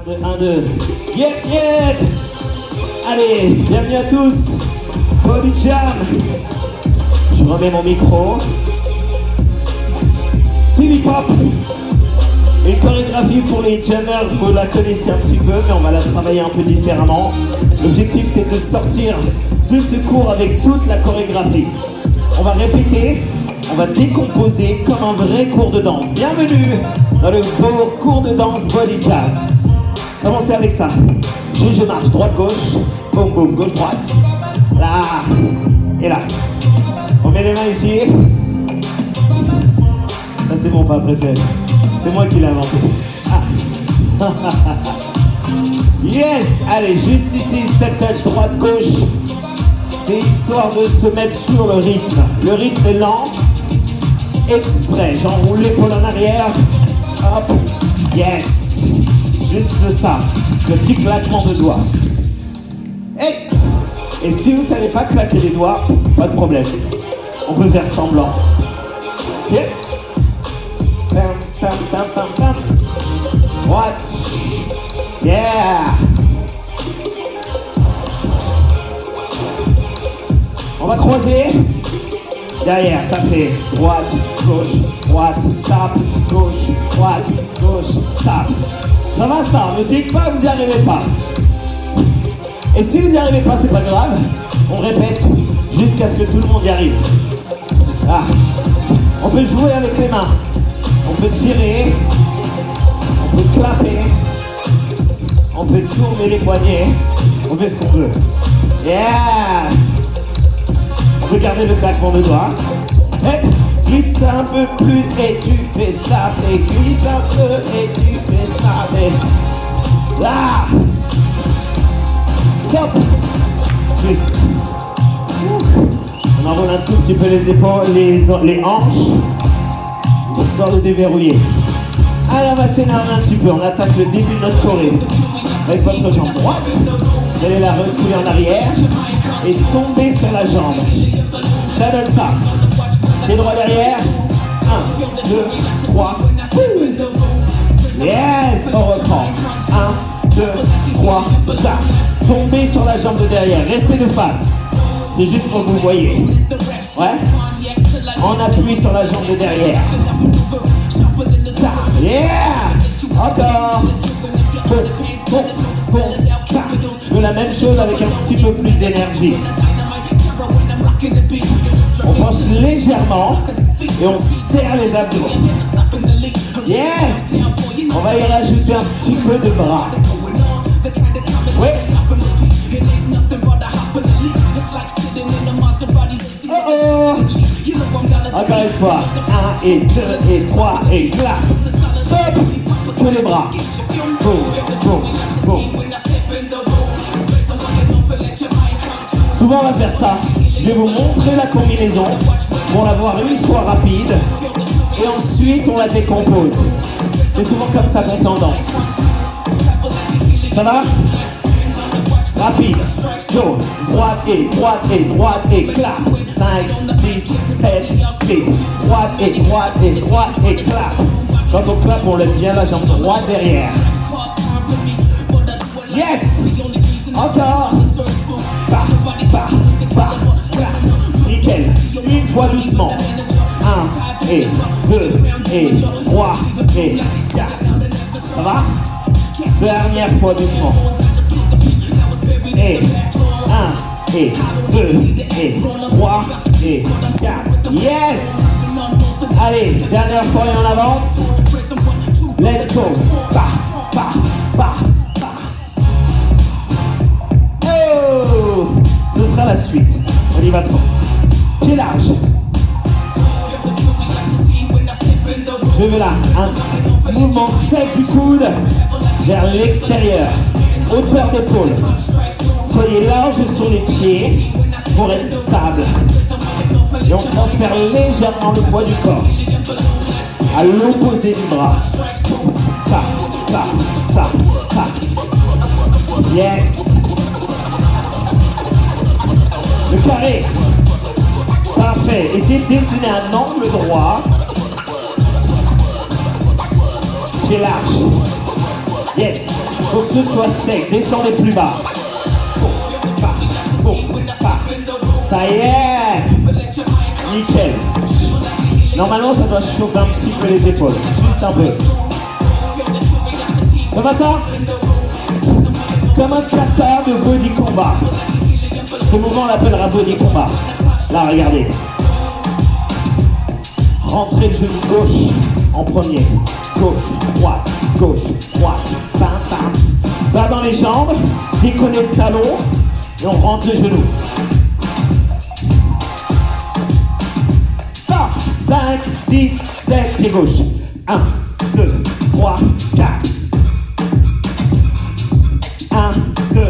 1, 2. Yep, yep. Allez, bienvenue à tous. Body Jam. Je remets mon micro. Silly Pop. Une chorégraphie pour les jammers, vous la connaissez un petit peu, mais on va la travailler un peu différemment. L'objectif, c'est de sortir de ce cours avec toute la chorégraphie. On va répéter, on va décomposer comme un vrai cours de danse. Bienvenue dans le beau cours de danse Body Jam. Commencez avec ça. Je marche, droite-gauche, boum boum, gauche-droite. Là, et là. On met les mains ici. Ça c'est mon pas préféré. C'est moi qui l'ai inventé. Ah. Yes. Allez, juste ici, step touch, droite-gauche. C'est histoire de se mettre sur le rythme. Le rythme est lent. Exprès. J'enroule l'épaule en arrière. Hop. Yes. Juste ça. Le petit claquement de doigts. Hey. Et si vous ne savez pas claquer les doigts, pas de problème. On peut faire semblant. Ok. Pam, pam, pam, pam, pam. Droite. Yeah. On va croiser. Derrière, ça fait droite, gauche, tape, gauche, tape. Ça va ça, ne dites pas que vous n'y arrivez pas. Et si vous n'y arrivez pas, c'est pas grave. On répète jusqu'à ce que tout le monde y arrive. Ah. On peut jouer avec les mains. On peut tirer. On peut clapper. On peut tourner les poignets. On fait ce qu'on veut. Yeah! On peut garder le claquement de doigts. Hey, glisse un peu plus et tu fais ça. Et glisse un peu et tu fais ça. Et là. Stop. Juste. On enroule un tout petit peu les épaules, les hanches. Histoire de déverrouiller. Allez, on va s'énerver un petit peu. On attaque le début de notre choré. Avec votre jambe droite. Vous allez la reculer en arrière. Et tomber sur la jambe. Ça donne ça. Pied droit derrière. 1, 2, 3. Yes, on reprend. 1, 2, 3. Ça. Tombez sur la jambe de derrière. Restez de face. C'est juste pour que vous voyez. Ouais. On appuie sur la jambe de derrière. Ça. Yeah. Encore. Ça. Je veux la même chose avec un petit peu plus d'énergie. On penche légèrement et on serre les abdos. Yes! On va y rajouter un petit peu de bras. Oui. Oh oh! Encore une fois. 1 et 2 et 3 et clap. Stop! Que les bras. Boum, boum, boum. Souvent on va faire ça. Je vais vous montrer la combinaison pour la voir une fois rapide et ensuite on la décompose. C'est souvent comme ça qu'on tendance. Ça va? Rapide. Go. Droite et clap. 5, 6, 7, 8. Droite et clap. Quand on clap, on lève bien la jambe droite derrière. Yes! Encore. Nickel. Une fois doucement. 1 et 2 et 3 et 4. Ça va? Dernière fois doucement. Et 1 et 2 et 3 et 4. Yes! Allez, dernière fois et on avance. Let's go. Oh! Ce sera la suite. On y va trop. Pied large. Je veux là un mouvement sec du coude vers l'extérieur. Hauteur d'épaule. Soyez large sur les pieds pour être stable. Et on transfère légèrement le poids du corps à l'opposé du bras. Ça. Yes. Le carré. Parfait. Essayez de dessiner un angle droit. Pied large. Yes. Faut que ce soit sec. Descendez plus bas. Ça y est. Nickel. Normalement, ça doit chauffer un petit peu les épaules. Juste un peu. Ça va ça? Comme un kata de body combat. Ce mouvement, on l'appellera body combat. Là, regardez. Rentrez le genou gauche en premier. Gauche, droite, bam, bam. Bas dans les jambes, décollez le talon et on rentre le genou. Stop. 5, 6, 7, pied gauche. 1, 2, 3, 4. 1, 2,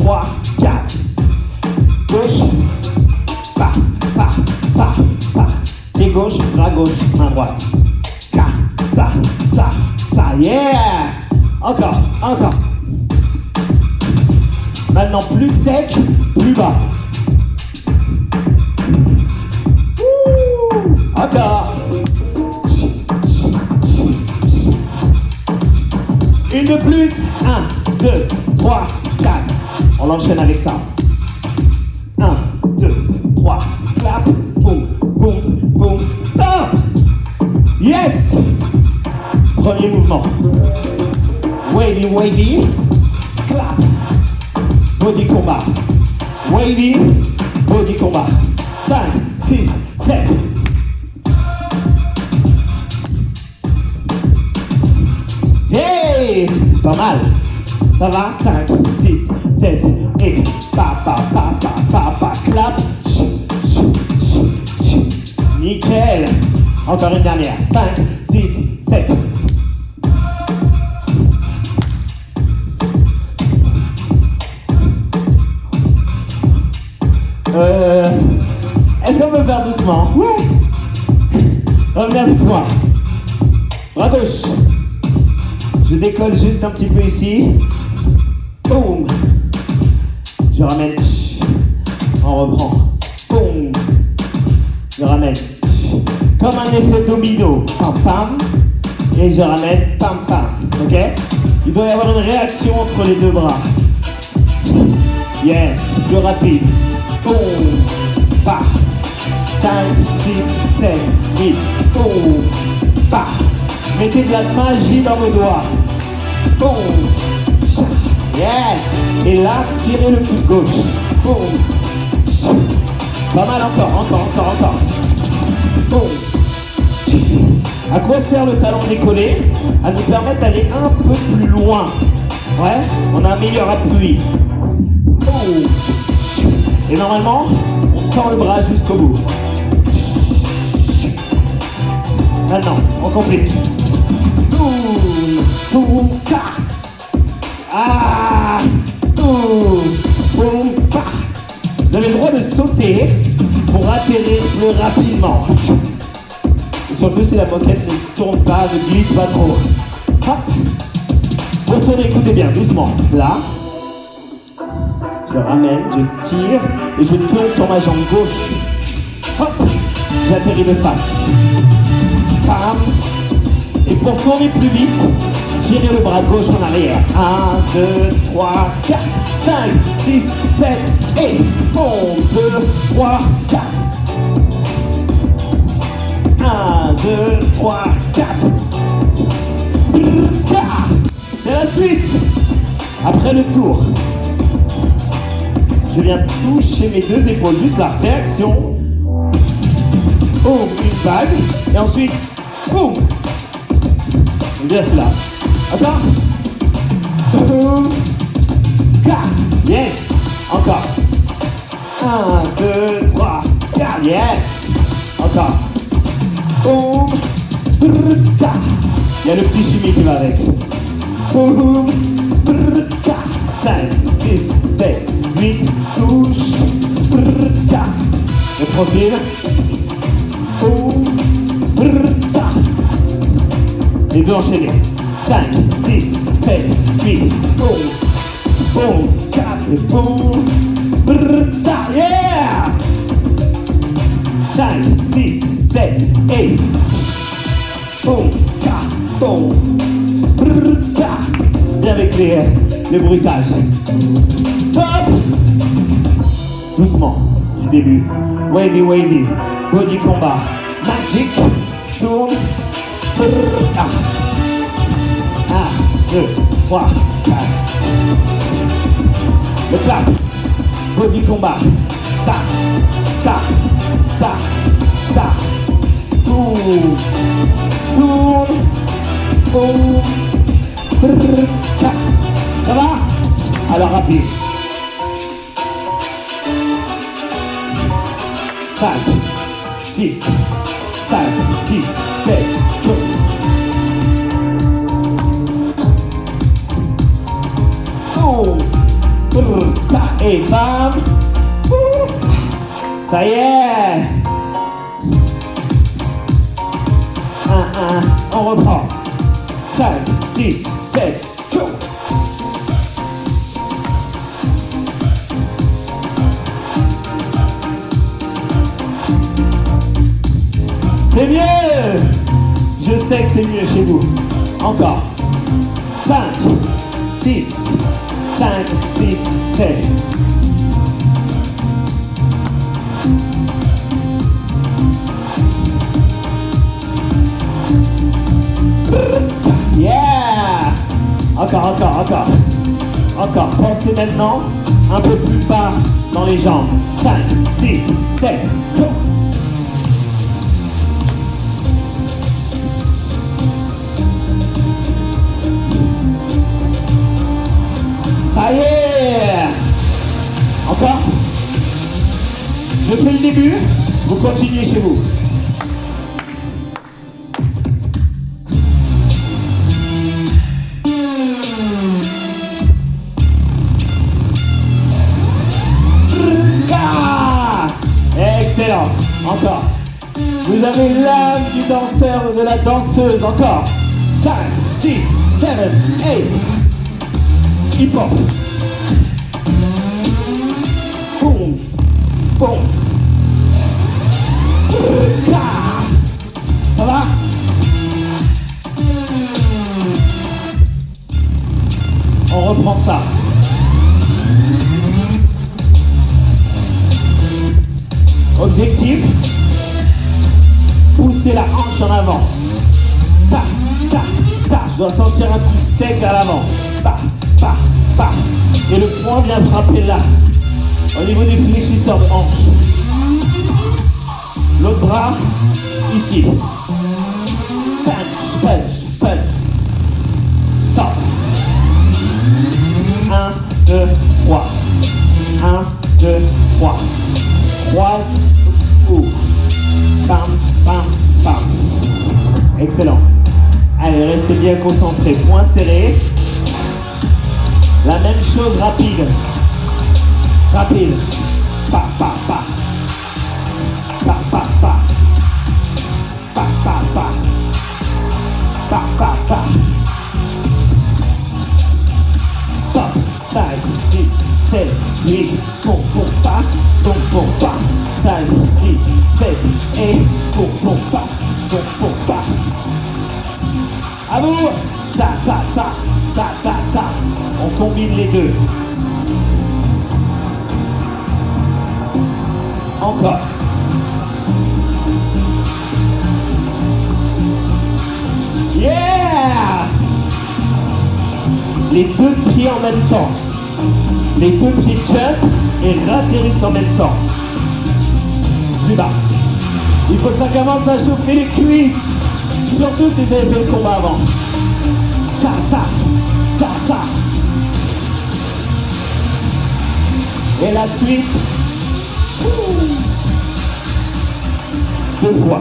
3, 4. Gauche. Pas. Pied gauche, bras gauche, main droite. Ça, yeah! Encore. Maintenant, plus sec, plus bas. Encore. Une de plus. 1, 2, 3, 4. On l'enchaîne avec ça. 1, 2, 3, clap, boum, boum, boum, stop! Yes! Premier mouvement. Wavy, clap. Body combat. Wavy, body combat. 5, 6, 7. Hey! Pas mal. Ça va? 5, 6, 7, et pa, clap. Nickel. Encore une dernière. 5, 6, 7. Est-ce qu'on peut faire doucement? Ouais. Revenez avec moi. Bras gauche. Je décolle juste un petit peu ici. Boum. Je ramène. On reprend. Boum. Je ramène. Comme un effet domino. Pam pam. Et je ramène. Pam pam. Ok? Il doit y avoir une réaction entre les deux bras. Yes. Plus rapide. Boum. Pa. 5, 6, 7, 8. Boum. Pa. Mettez de la magie dans vos doigts. Boum. Yes. Et là, tirez le pouce gauche. Boum. Pas mal encore. Boum. À quoi sert le talon décollé? À nous permettre d'aller un peu plus loin. Ouais, on a un meilleur appui. Boum. Et normalement, on tend le bras jusqu'au bout. Maintenant, on complique. Boum. Boum. Ta. Ah. Boum. Boum. Ta. Vous avez le droit de sauter pour atterrir plus rapidement. Et surtout si la moquette ne tourne pas, ne glisse pas trop. Hop. Pour tourner, écoutez bien, doucement. Là. Je ramène, je tire et je tourne sur ma jambe gauche. Hop. J'atterris de face. Pam. Et pour tourner plus vite, tirez le bras gauche en arrière. 1, 2, 3, 4, 5, 6, 7, et bon, 2, 3, 4. 1, 2, 3, 4. C'est la suite. Après le tour, je viens toucher mes deux épaules, juste la réaction. Boum, une vague. Et ensuite, boum. Bien cela. Encore. Boum. 4. Yes. Encore. 1, 2, 3, 4. Yes. Encore. Boum. 4. Il y a le petit chimie qui va avec. Boum. 4. 5, 6, 7, 8. Touche. 4. Le profil. Boum. 4. Les deux enchaînés. 5, 6, 7, 8. Boum. Boum. 4. Boum. Yeah. 5, 6, 7, 8. Boum. 4. Boum. Bien avec les bruitages. Stop. Doucement, du début. Wavy, wavy. Body combat. Magic. Tourne. 1, 2, 3, 4. Le clap. Body combat. Ta, ta, ta, ta. Tourne. Tourne. Tourne. Ta. Ça va? Alors rapide. 5, 6, 5, 6, 7, 8. Et bam. Ça y est. 1, on reprend. 5, 6, 7, 8. C'est mieux. Je sais que c'est mieux chez vous. Encore. 5, 6, 5, 6, 7. Yeah. Encore. Encore. Pensez maintenant un peu plus bas dans les jambes. 5, 6, 7, 8. Ça y est. Encore. Je fais le début, vous continuez chez vous. Excellent. Encore. Vous avez l'âme du danseur ou de la danseuse. Encore. 5, 6, 7, 8. Hip-hop. Boum. Boum. Ça va? On reprend ça. Objectif. Pousser la hanche en avant. Ta, ta, ta. Je dois sentir un coup sec à l'avant. Ta. Pa, pa. Et le poing vient frapper là, au niveau des fléchisseurs de hanche. L'autre bras, ici. Punch, punch, punch. Stop. 1, 2, 3. 1, 2, 3. Croise, ouvre. Bam, bam, bam. Excellent. Allez, restez bien concentrés. Poing serré. La même chose rapide. Rapide. Pa, pa, pa. Pa, pa, pa. Pa, pa, pa. Pa, pa, pa. Stop. 5, 6, 7, 8. Pom, pom, pa. Pom, pom, pa. 5, 6, 7, 8. Pom, pom, pa. Pom, pom, pa. À vous. Ta, ta, ta. Ta, ta, ta. On combine les deux. Encore. Yeah! Les deux pieds en même temps. Les deux pieds jump et ratterrissent en même temps. Plus bas. Il faut que ça commence à chauffer les cuisses. Surtout si vous avez fait le combat avant. Ta, ta. Ta, ta. Et la suite. Deux fois.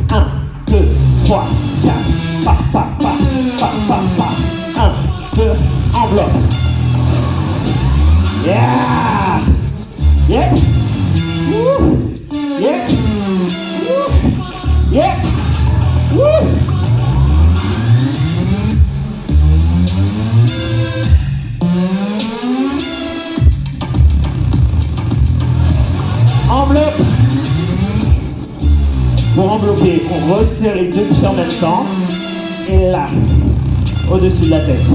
1, 2, 3, 4. Pa, pa, pa, pa, pa, pa. 1, 2, enveloppe. Yeah! Yeah! Woo! Yeah! Woo! Yeah! Woo! Enveloppe. Pour envelopper, on resserre les deux pieds en même temps. Et là. au-dessus de la tête.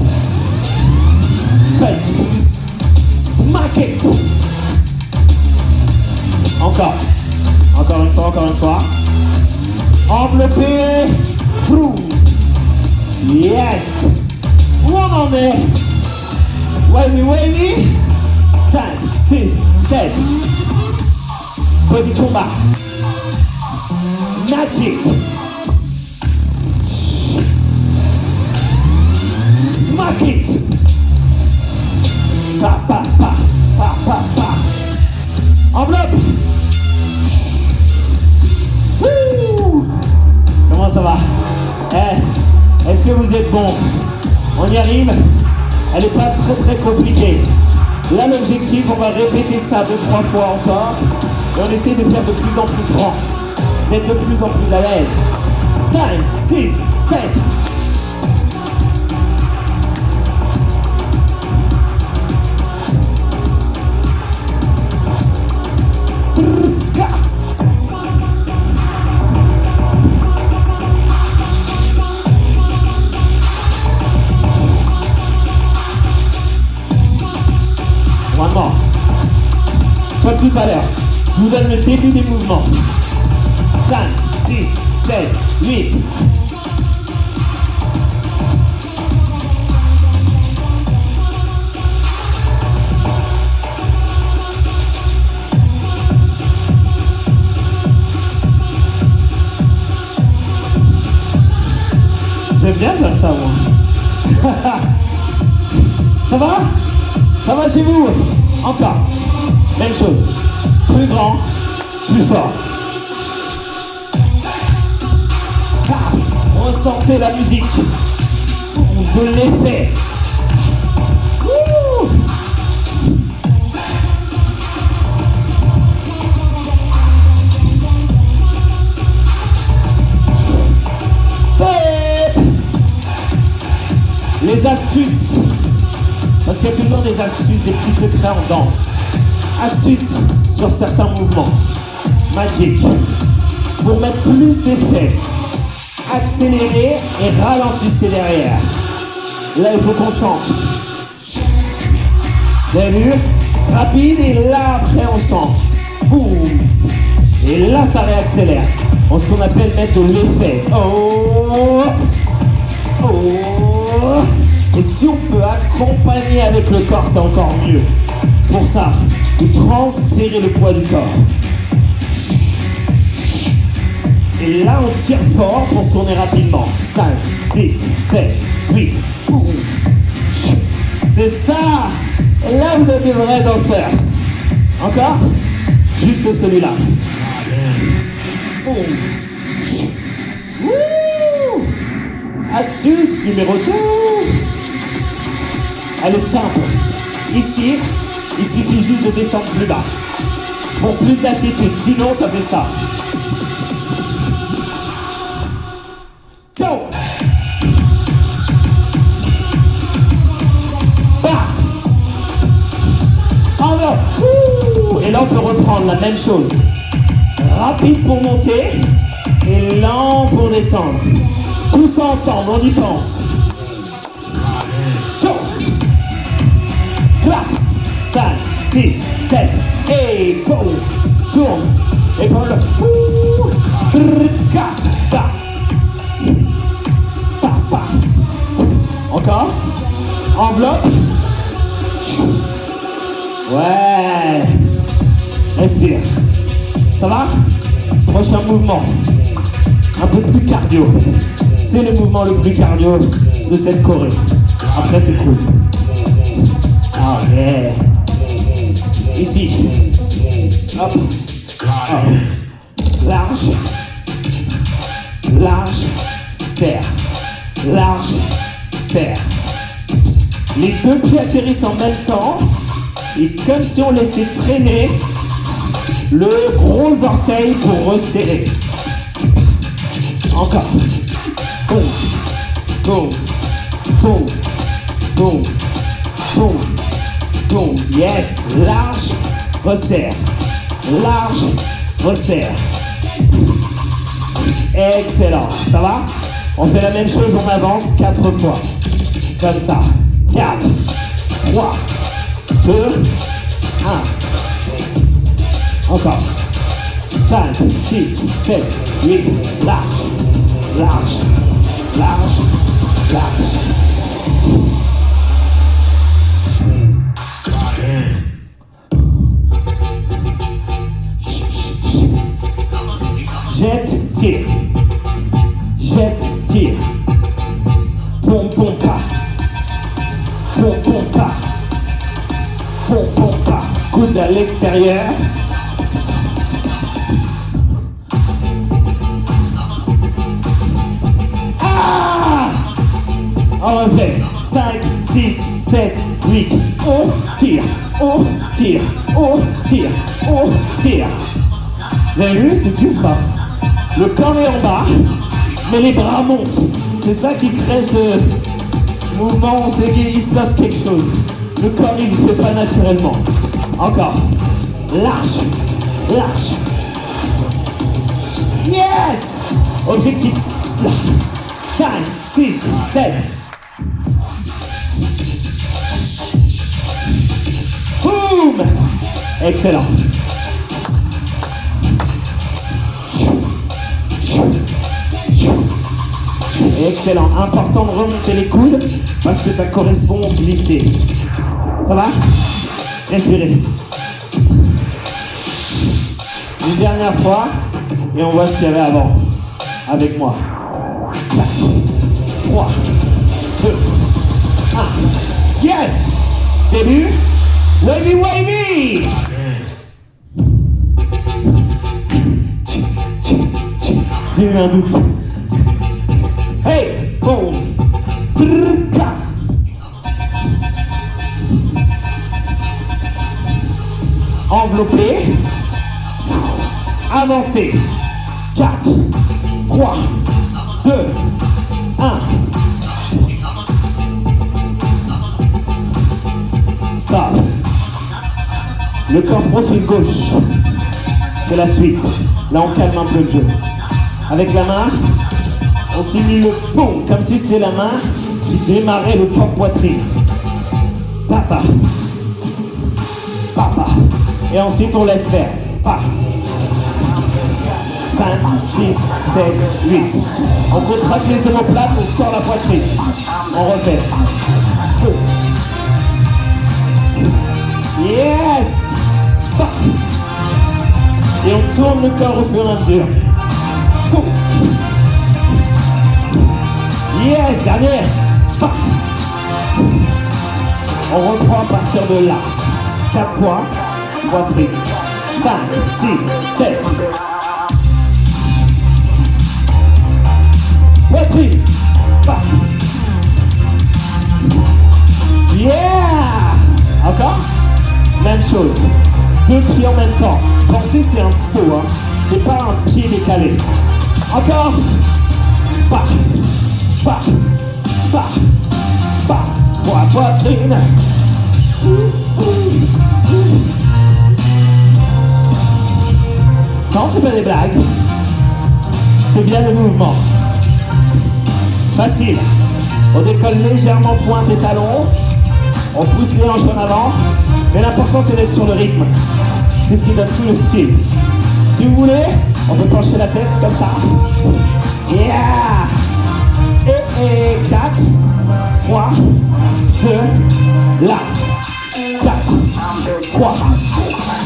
Punch. Smack it. Encore. Encore une fois, encore une fois. Enveloppé. Frou. Yes. Où on en est? Wavy, wavy. 5, 6, 7. Petit combat. Magic. Smack it. Pa, pa, pa, pa, pa, pa. Enveloppe. Wouh. Comment ça va? Est-ce que vous êtes bon? On y arrive? Elle n'est pas très compliquée. Là, l'objectif, on va répéter ça 2-3 fois encore. Et on essaie de faire de plus en plus grand. D'être de plus en plus à l'aise. 5, 6, 7. Vraiment. Comme tout à l'heure, je vous donne le début des mouvements. 5, 6, 7, 8. J'aime bien faire ça, moi. Ça va? Ça va chez vous? Encore. Même chose. Plus grand, plus fort. Ah, ressentez la musique. De l'effet. Wouh! Step! Les astuces. Parce qu'il y a toujours des astuces, des petits secrets en danse. Astuces sur certains mouvements. Magic. Pour mettre plus d'effet. Accélérez et ralentissez derrière. Là, il faut qu'on sente. Vous avez vu? Rapide et là, après, on sent. Boum. Et là, ça réaccélère. En ce qu'on appelle mettre de l'effet. Oh. Oh. Et si on peut accompagner avec le corps, c'est encore mieux. Pour ça, vous transférez le poids du corps. Et là, on tire fort pour tourner rapidement. 5, 6, 7, 8. C'est ça. Et là, vous êtes des vrais danseurs. Encore? Juste celui-là. Astuce numéro 2. Elle est simple. Ici, il suffit juste de descendre plus bas. Pour plus d'attitude. Sinon, ça fait ça. Go! Bah! Enveloppe! Et là, on peut reprendre la même chose. Rapide pour monter et lent pour descendre. Tous ensemble, on y pense. Chose. Clap. 5, 6, 7. Et go. Tourne. Et pour le. Encore. Enveloppe. Ouais. Respire. Ça va? Prochain mouvement. Un peu plus cardio. C'est le mouvement le plus cardio de cette choré. Après, c'est cool. Ah yeah. Ici. Hop. Hop. Large. Large. Serre. Large. Serre. Les deux pieds atterrissent en même temps. Et comme si on laissait traîner le gros orteil pour resserrer. Encore. Boum. Boum. Boum. Boum. Boum. Boum. Yes. Large. Resserre. Large. Resserre. Excellent. Ça va? On fait la même chose, on avance 4 fois. Comme ça. 4, 3, 2, 1. Encore. 5, 6, 7, 8, large, large, large, large. Jette, tire. Jette, tire. Pom, pom, pas. Pom, pom, pas. Pom, pom, pas. Coude à l'extérieur. Ah! On refait. 5, 6, 7, 8. On tire, on tire, on tire, on tire. Vous avez vu, c'est dur ça. Le corps est en bas, mais les bras montent. C'est ça qui crée ce mouvement, c'est qu'il se passe quelque chose. Le corps, il ne le fait pas naturellement. Encore. Large, large. Yes! Objectif. 5, 6, 7. Boum! Excellent. Excellent. Important de remonter les coudes parce que ça correspond au glisser. Ça va? Respirez. Une dernière fois et on voit ce qu'il y avait avant. Avec moi. 4, 3, 2, 1. Yes! Début. Wavy, wavy! J'ai eu un doute. Hey! Boom! Brrrka. Enveloppé. Avancé. 4, 3, 2, 1. Stop. Le corps profil gauche. C'est la suite. Là, on calme un peu le jeu. Avec la main, on simule le pont, comme si c'était la main qui démarrait le pompe-poitrine. Papa. Papa. Et ensuite, on laisse faire. Papa. 5, 6, 7, 8. On contracte les omoplates, on sort la poitrine. On refait. 2. Yes! Et on tourne le corps au fur et à mesure. Yes! Dernière. On reprend à partir de là. 4 fois. Poitrine. 5, 6, 7. Poitrine. Yeah! Encore? Même chose. 2 pieds en même temps. Pensez, c'est un saut, hein. C'est pas un pied décalé. Encore. Pas. Pas. Pas. Pas. Pour la poitrine. Non, c'est pas des blagues. C'est bien le mouvement. Facile. On décolle légèrement pointe et talons. On pousse les hanches en avant. Mais l'important c'est d'être sur le rythme. C'est ce qui donne tout le style. Si vous voulez, on peut pencher la tête comme ça. Yeah! Et 4, 3, 2, là. 4, 3,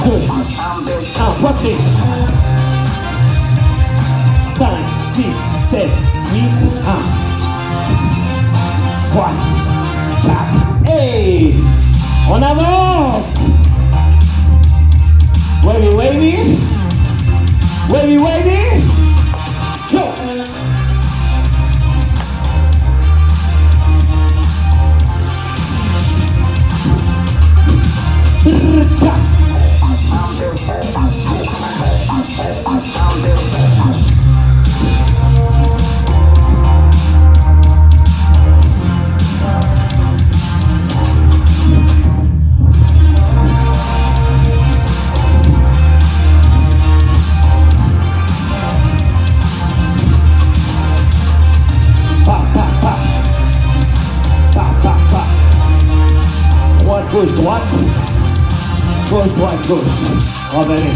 2, 1, poitrine. 5, 6, 7, 8, 1. 3, 4, et on avance. Wavy, wavy. Wavy, wavy. Go. gauche, droite. Gauche, droite, gauche. Revenez.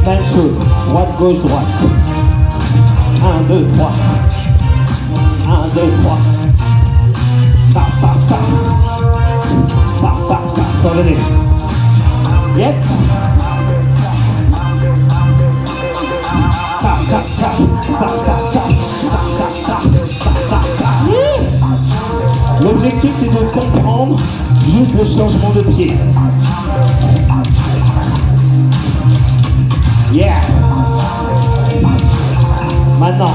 Même chose. Droite, gauche, droite. 1, 2, 3. 1, 2, 3. Pa, pa, pa. Pa, pa, pa. Revenez. Yes. Ta, ta, ta. Ta, ta, ta. Ta, ta, ta. Ta, ta, ta. L'objectif, c'est de comprendre juste le changement de pied. Yeah. Maintenant,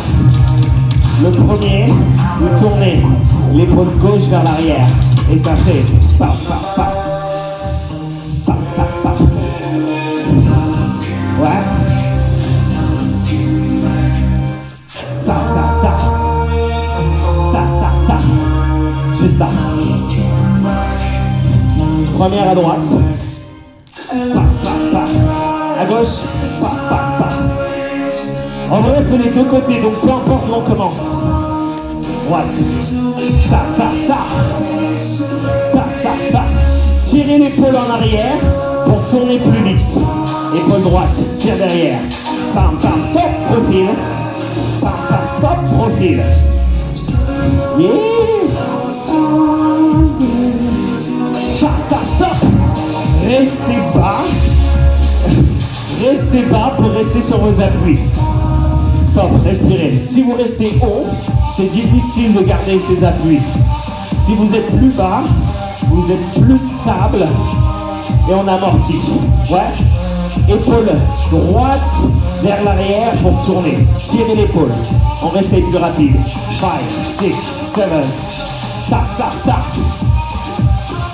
le premier, vous tournez l'épaule gauche vers l'arrière. Et ça fait pa, pa, pa. Pa, pa, pa. Ouais. Ta, ta, ta. Ta, ta, ta. Juste ça. Première à droite. Pa, pa, pa. À gauche. Pa, pa, pa. En vrai, il faut les deux côtés, donc peu importe où on commence. Droite. Ta, ta, ta. Ta, ta, ta. Tirez l'épaule en arrière pour tourner plus vite. Épaule droite, tire derrière. Pam, pam, stop, profil. Pam, pam, stop, profil. Yeah. Pam, pam, stop. Restez bas. Restez bas pour rester sur vos appuis. Stop, respirez. Si vous restez haut, c'est difficile de garder ces appuis. Si vous êtes plus bas, vous êtes plus stable et on amortit. Ouais. Épaule droite vers l'arrière pour tourner. Tirez l'épaule. On reste plus rapide. 5, 6, 7. Tap, tap, tap.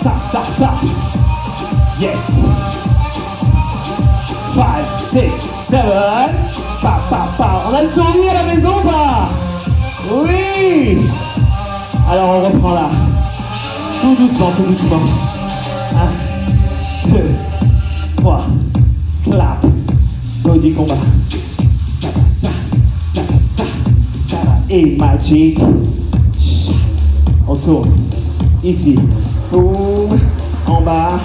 Tap, tap, tap. Yes. 5, 6, 7. Pa, pa, pa. On a le tournis à la maison, pas? Oui. Alors on reprend là. Tout doucement, tout doucement. 1, 2, 3. Clap. Body combat. Et magic. On tourne. Ici. Boum. En bas.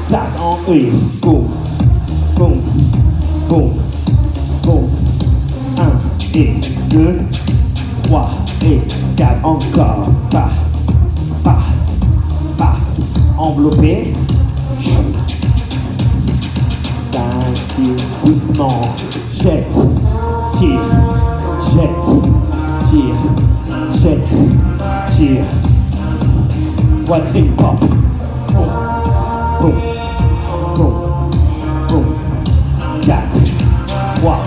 Tac en haut. Boum. Boum. Boum. Boum. 1 et 2. 3 et 4. Encore. Pas. Pas. Pas. Enveloppé. 5, 6. Doucement. Jette. Tire. Jette. Tire. Jette. Tire. Poitrine pop. Boum. Boum. Boum. Boum. 4, 3,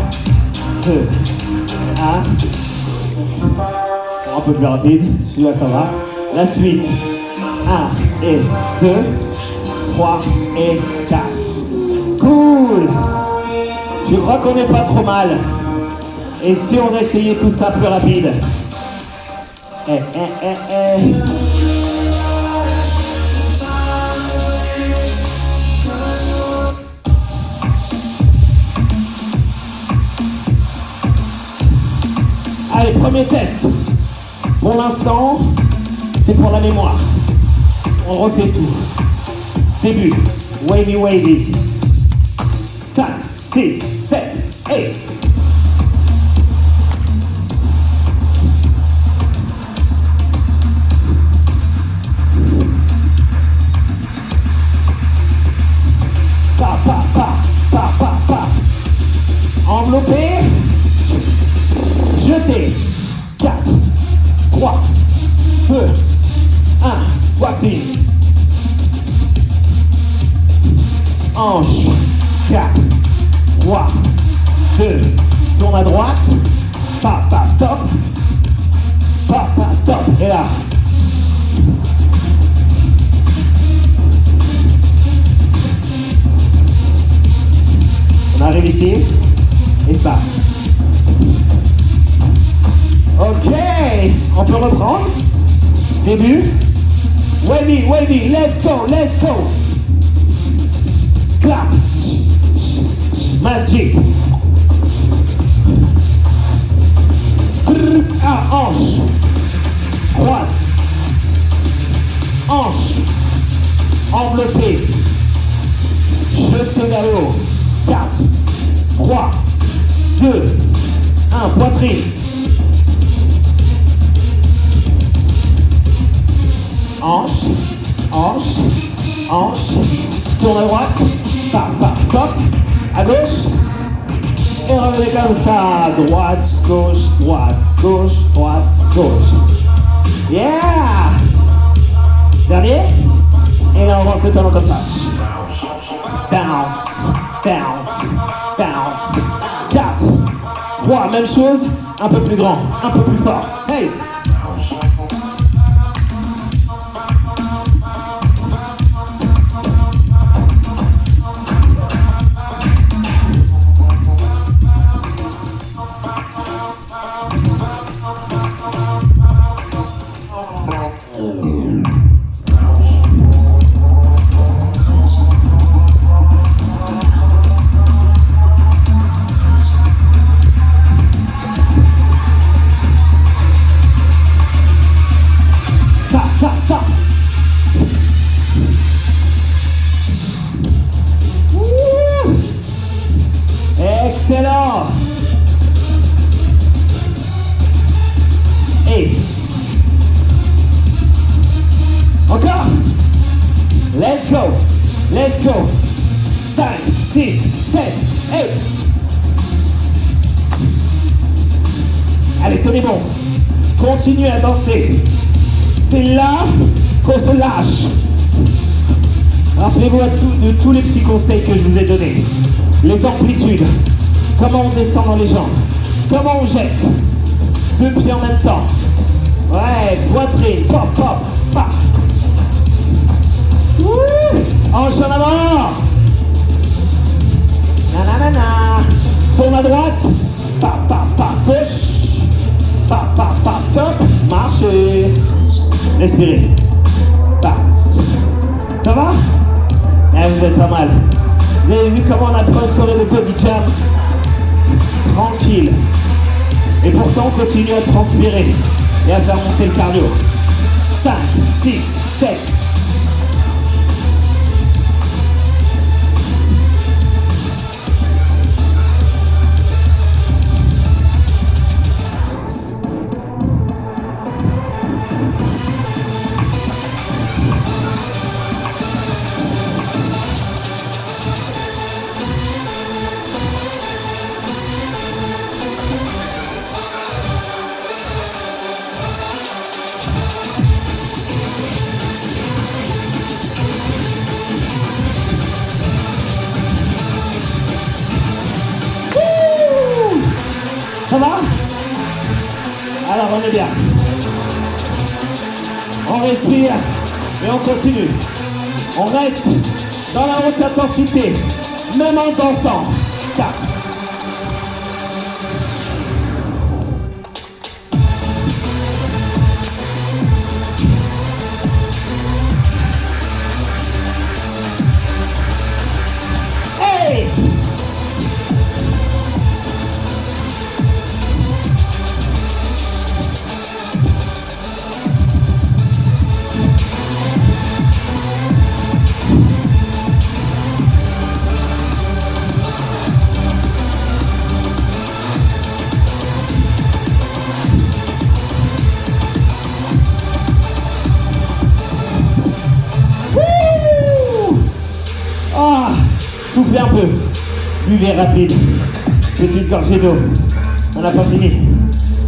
2, 1. Un peu plus rapide, celui-là ça va. La suite. 1 et 2, 3 et 4. Cool. Je crois qu'on n'est pas trop mal. Et si on essayait tout ça plus rapide? Allez, premier test. Pour l'instant, c'est pour la mémoire. On refait tout. Début. Wavy, wavy. 5, 6, 7, 8. Pa, pa, pa, pa, pa, pa. Enveloppé. Jeté. 4, 3, 2, 1. Poitrine. Hanche. 4, 3, 2. Tourne à droite. Pa, pa, stop. Pa, pa, stop. Et là. On arrive ici. Et ça. Ok, on peut reprendre. Début. Wavy, wavy, let's go, let's go. Clap. Magic. Hanche. Croise. Hanche. poitrine. Hanche, hanche, hanche. Tourne à droite. Stop. À gauche. Et revenez comme ça. Droite, gauche, droite, gauche, droite, gauche. Yeah! Dernier. Et là, on rentre le talon comme ça. Bounce, bounce, bounce. 4, 3, même chose, un peu plus grand, un peu plus fort. Hey! Stop. Excellent. Et encore. Let's go. 5, 6, 7, 8. Allez, tenez bon. Continuez à danser. C'est là qu'on se lâche. Rappelez-vous de tous les petits conseils que je vous ai donnés. Les amplitudes, comment on descend dans les jambes, comment on jette, 2 pieds en même temps. Ouais, poitrine, pop, pop. Hanche en avant. Nanana. Tourne à droite. Push. Stop. Marchez. Respirez. Passe. Ça va? Vous êtes pas mal. Vous avez vu comment on apprend une choré de body jam? Tranquille. Et pourtant, on continue à transpirer et à faire monter le cardio. 5, 6, 7. Ça va? Alors on est bien. On respire et on continue. On reste dans la haute intensité, même en dansant. 4. Hey! Soufflez un peu, buvez rapide, petite gorgée d'eau, on n'a pas fini,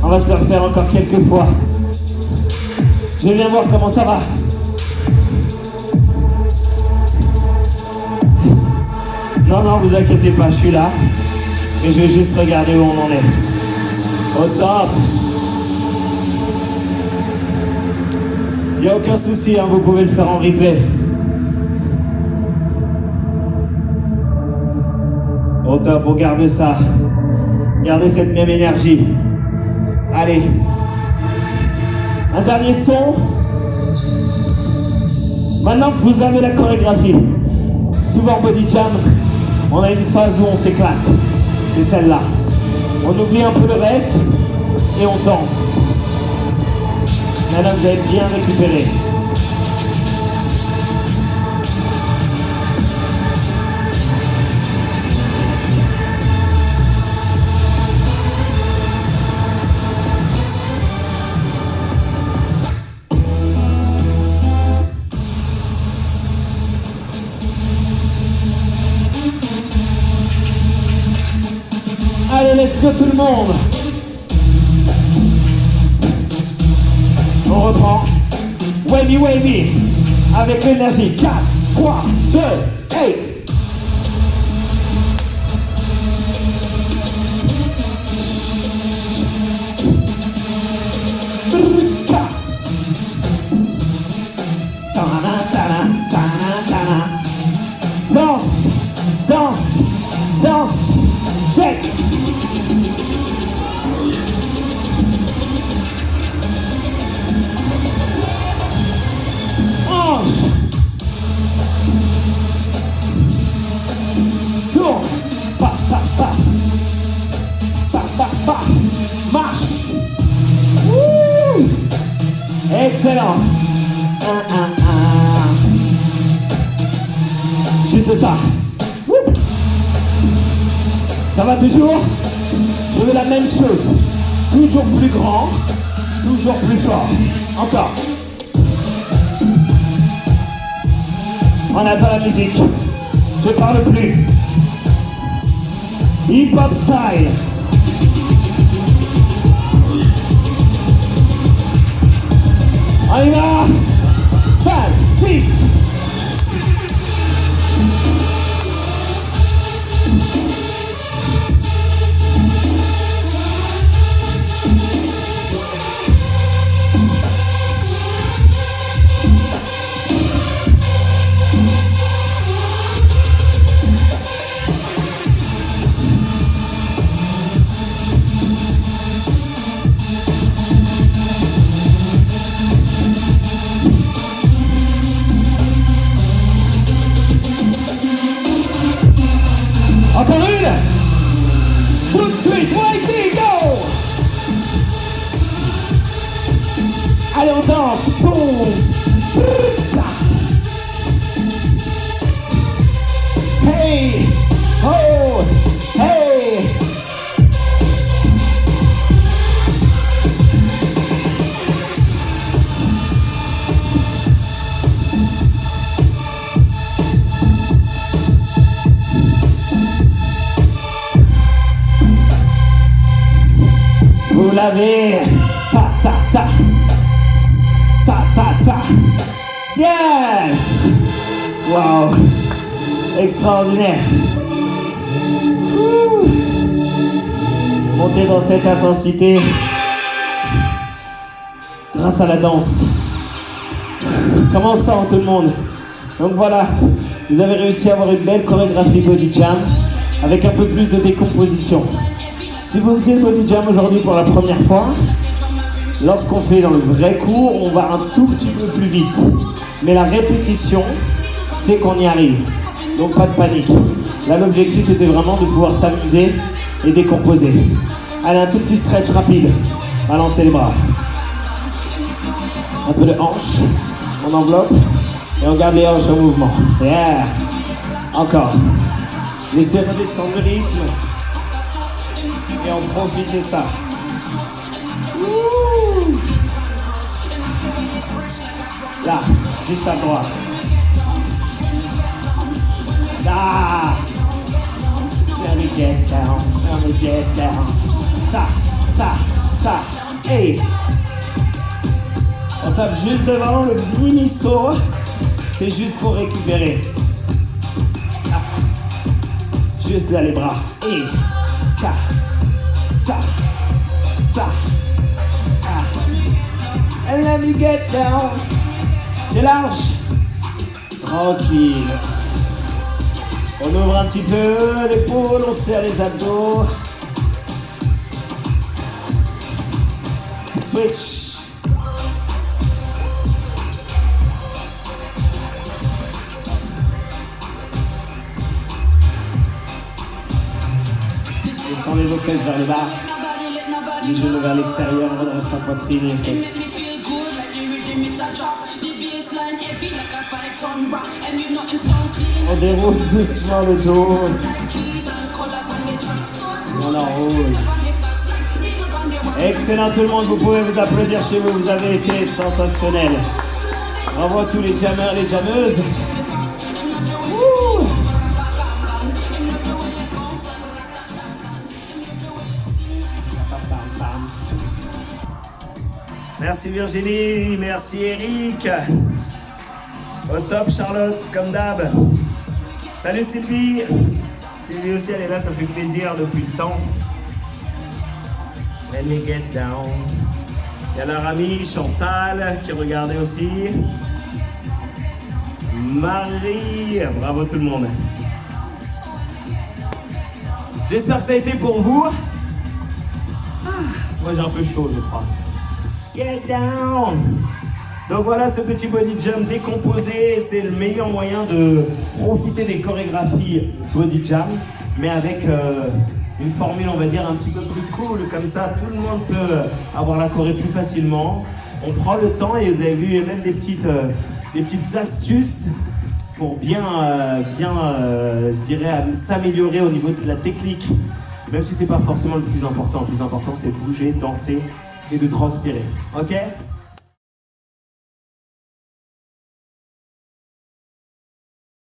on va se le refaire encore quelques fois. Je viens voir comment ça va. Non, vous inquiétez pas, je suis là, et je vais juste regarder où on en est. Au top. Il n'y a aucun souci, hein, vous pouvez le faire en replay. Au top, pour garder ça. Gardez cette même énergie. Allez. Un dernier son. Maintenant que vous avez la chorégraphie, souvent body jam, on a une phase où on s'éclate. C'est celle-là. On oublie un peu le reste et on danse. Maintenant vous avez bien récupéré. monde. On reprend. Wavy, wavy. Avec l'énergie. 4, 3, 2, hey. Danse, danse, danse, check. Hanche. Tourne. Pa, pa, pa. Pa, pa, pa. Marche. Wouh. Excellent. Juste ça. Wouh. Ça va toujours? Je veux la même chose. Toujours plus grand, toujours plus fort. Encore. On attend la musique. Je parle plus. Hip-hop style. On y va. 5, 6. Encore une. Tout de suite, waiting, go. Allez, on danse. Boum. Hey. Oh. Hey. Vous l'avez. Ta, ta, ta. Ta, ta, ta. Yes. Wow. Extraordinaire. Ouh. Montez dans cette intensité grâce à la danse. Comment ça, tout le monde? Donc voilà, vous avez réussi à avoir une belle chorégraphie body jam avec un peu plus de décomposition. Si vous faisiez body jam aujourd'hui pour la première fois, lorsqu'on fait dans le vrai cours, on va un tout petit peu plus vite. Mais la répétition fait qu'on y arrive. Donc pas de panique. Là, l'objectif, c'était vraiment de pouvoir s'amuser et décomposer. Allez, un tout petit stretch rapide. Balancez les bras. Un peu de hanche. On enveloppe et on garde les hanches en mouvement. Yeah. Encore. Laissez redescendre le rythme. Et on profite de ça. Ouh. Là, juste à droite. Là. Let me get down, let me get down. Ta, ta, ta, hey. On tape juste devant le mini saut. C'est juste pour récupérer. Ah. Juste là les bras. Et ta, ta, ta. Ah. And let me get down. J'ai large. Tranquille. On ouvre un petit peu l'épaule, on serre les abdos. Switch. Descendez vos fesses vers le bas. Les genoux vers l'extérieur, redresse la poitrine et les fesses. On déroule doucement le dos. On enroule. Excellent tout le monde, vous pouvez vous applaudir chez vous, vous avez été sensationnel. Bravo à tous les jammers, les jammeuses. Merci Virginie, merci Eric. Au top Charlotte, comme d'hab. Salut Sylvie. Sylvie aussi, elle est là, ça fait plaisir depuis le temps. Let me get down. Il y a leur amie Chantal qui regardait aussi. Marie, bravo tout le monde. J'espère que ça a été pour vous. Moi j'ai un peu chaud je crois. Get down. Donc voilà ce petit body jump décomposé, c'est le meilleur moyen de profiter des chorégraphies body jump, mais avec une formule on va dire un petit peu plus cool, comme ça tout le monde peut avoir la choré plus facilement. On prend le temps et vous avez vu même des petites astuces pour bien je dirais s'améliorer au niveau de la technique, même si c'est pas forcément le plus important c'est de bouger, danser et de transpirer, ok?